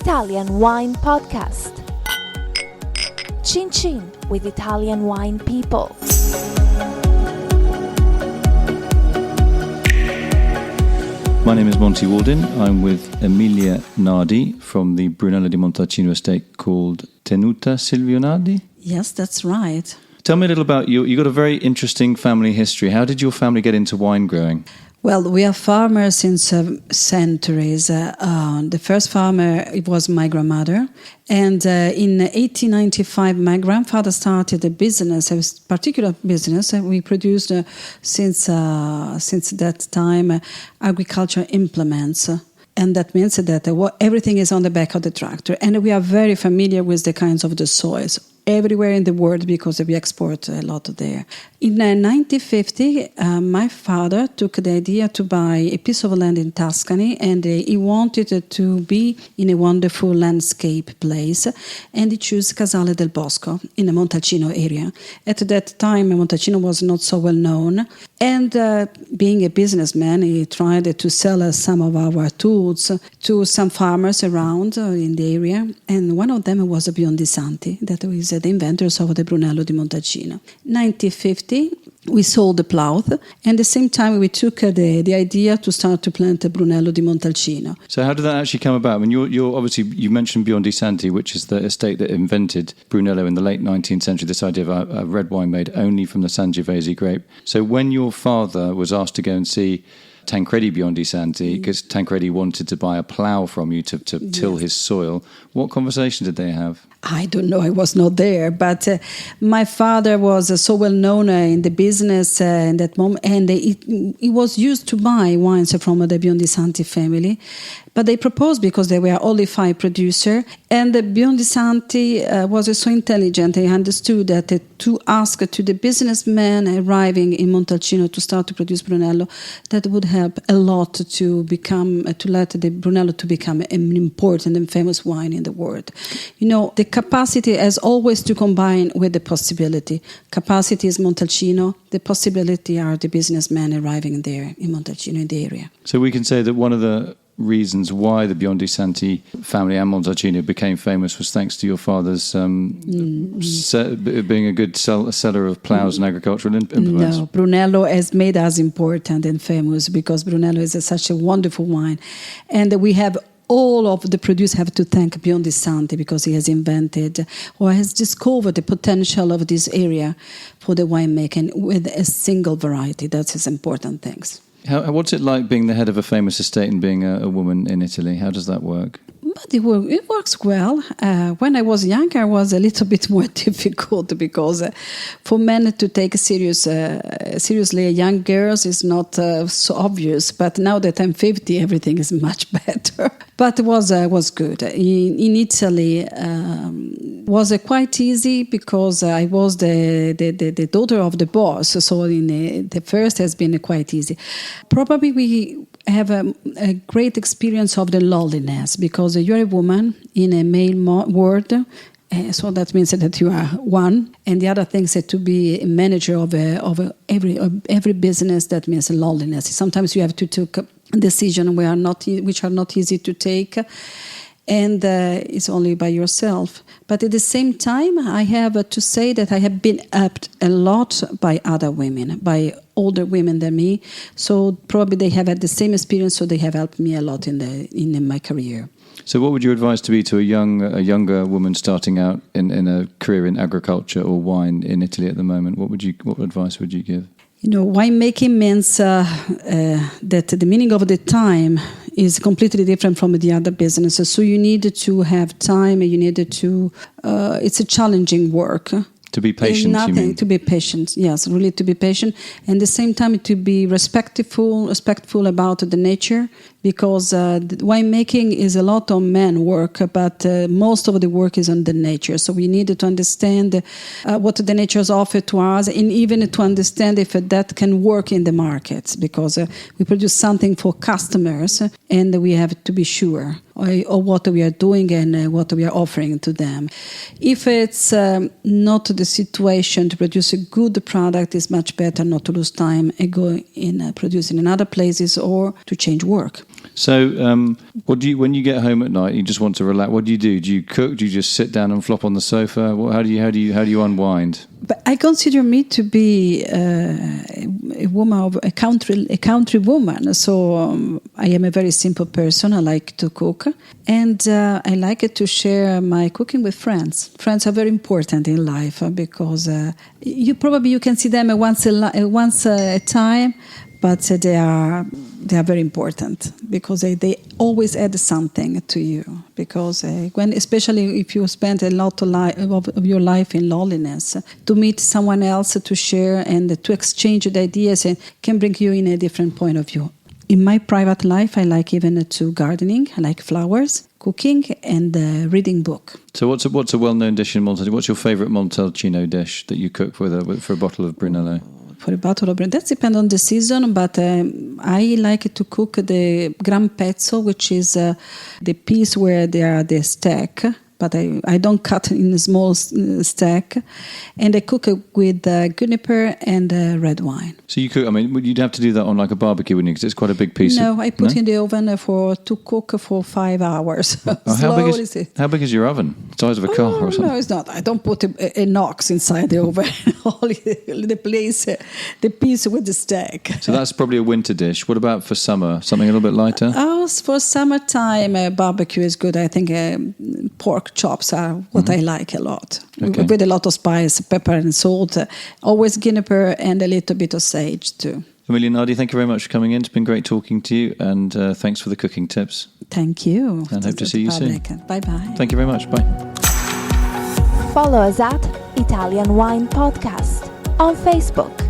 Italian Wine Podcast. Chin Chin with Italian wine people. My name is Monty Waldin. I'm with Emilia Nardi from the Brunello di Montalcino estate called Tenute Silvio Nardi. Yes, that's right. Tell me a little about you. You got a very interesting family history. How did your family get into wine growing? Well, we are farmers since centuries. The first farmer was my grandmother. And in 1895, my grandfather started a business, a particular business. We produced, since that time, agricultural implements. And that means that everything is on the back of the tractor. And we are very familiar with the kinds of the soils everywhere in the world because we export a lot there. In 1950, my father took the idea to buy a piece of land in Tuscany, and he wanted to be in a wonderful landscape place, and he chose Casale del Bosco in the Montalcino area. At that time, Montalcino was not so well known, and being a businessman, he tried to sell some of our tools to some farmers around in the area, and one of them was Biondi Santi, that was the inventors of the Brunello di Montalcino. 1950, we sold the plough, and at the same time we took the idea to start to plant the Brunello di Montalcino. So how did that actually come about? I mean, you're obviously, you mentioned Biondi Santi, which is the estate that invented Brunello in the late 19th century, this idea of a red wine made only from the Sangiovese grape. So when your father was asked to go and see Tancredi Biondi Santi, because Tancredi wanted to buy a plough from you to till his soil, what conversation did they have? I don't know, I was not there, but my father was so well known in the business in that moment, and he was used to buy wines from the Biondi Santi family. But they proposed, because they were only 5 producers, and the Biondi Santi was so intelligent, he understood that to ask to the businessman arriving in Montalcino to start to produce Brunello, that would help a lot to let the Brunello to become an important and famous wine in the world. You know, the capacity has always to combine with the possibility. Capacity is Montalcino, the possibility are the businessmen arriving there in Montalcino, in the area. So we can say that one of the reasons why the Biondi Santi family and Montalcino became famous was thanks to your father's being a good seller of ploughs and agricultural implements. No, Brunello has made us important and famous because Brunello is such a wonderful wine. And we have all of the producers have to thank Biondi Santi because he has invented or has discovered the potential of this area for the winemaking with a single variety. That's his important things. What's it like being the head of a famous estate and being a woman in Italy? How does that work? But it works well. When I was younger, it was a little bit more difficult because for men to take seriously young girls is not so obvious. But now that I'm 50, everything is much better. But it was good. In Italy, was quite easy because I was the daughter of the boss. So the first has been quite easy. Probably we have a great experience of the loneliness because you're a woman in a male world. So that means that you are one, and the other thing is to be a manager of every business. That means loneliness. Sometimes you have to take decisions which are not easy to take, and it's only by yourself. But at the same time, I have to say that I have been helped a lot by other women, by older women than me. So probably they have had the same experience, so they have helped me a lot in my career. So what would your advice to be to a younger woman starting out in a career in agriculture or wine in Italy at the moment? What advice would you give? You know, winemaking means that the meaning of the time is completely different from the other businesses. So you need to have time, and you need to. It's a challenging work. To be patient, you mean? To be patient, yes, really to be patient. And at the same time to be respectful about the nature, because winemaking is a lot of man work, but most of the work is on the nature. So we need to understand what the nature has offered to us, and even to understand if that can work in the markets, because we produce something for customers, and we have to be sure of what we are doing and what we are offering to them. If it's not the situation to produce a good product, it's much better not to lose time and go in producing in other places or to change work. So, when you get home at night, you just want to relax. What do you do? Do you cook? Do you just sit down and flop on the sofa? How do you unwind? But I consider me to be a woman of a country woman. So I am a very simple person. I like to cook, and I like to share my cooking with friends. Friends are very important in life because you can see them once a time, but they are very important because they always add something to you. Because especially if you spend a lot of your life in loneliness, to meet someone else to share and to exchange the ideas can bring you in a different point of view. In my private life, I like even to gardening. I like flowers, cooking, and reading book. So what's a well-known dish in Montalcino? What's your favourite Montalcino dish that you cook for a bottle of Brunello? For a bottle of Brunello, that depends on the season, but I like to cook the gran pezzo, which is the piece where there are the stack, but I don't cut in a small stack, and I cook it with juniper and red wine. So you cook, you'd have to do that on like a barbecue, wouldn't you? Because it's quite a big piece. No, I put in the oven to cook for 5 hours. How big is your oven? The size of a car or something? No, it's not. I don't put a Knox inside the oven. Only the piece with the stack. So that's probably a winter dish. What about for summer? Something a little bit lighter? For summertime, barbecue is good. I think pork chops are what I like a lot. Okay. With a lot of spice, pepper and salt. Always juniper and a little bit of sage too. Emilia Nardi, thank you very much for coming in. It's been great talking to you, and thanks for the cooking tips. Thank you. And hope to see you soon. Bye-bye. Thank you very much. Bye. Follow us at Italian Wine Podcast on Facebook.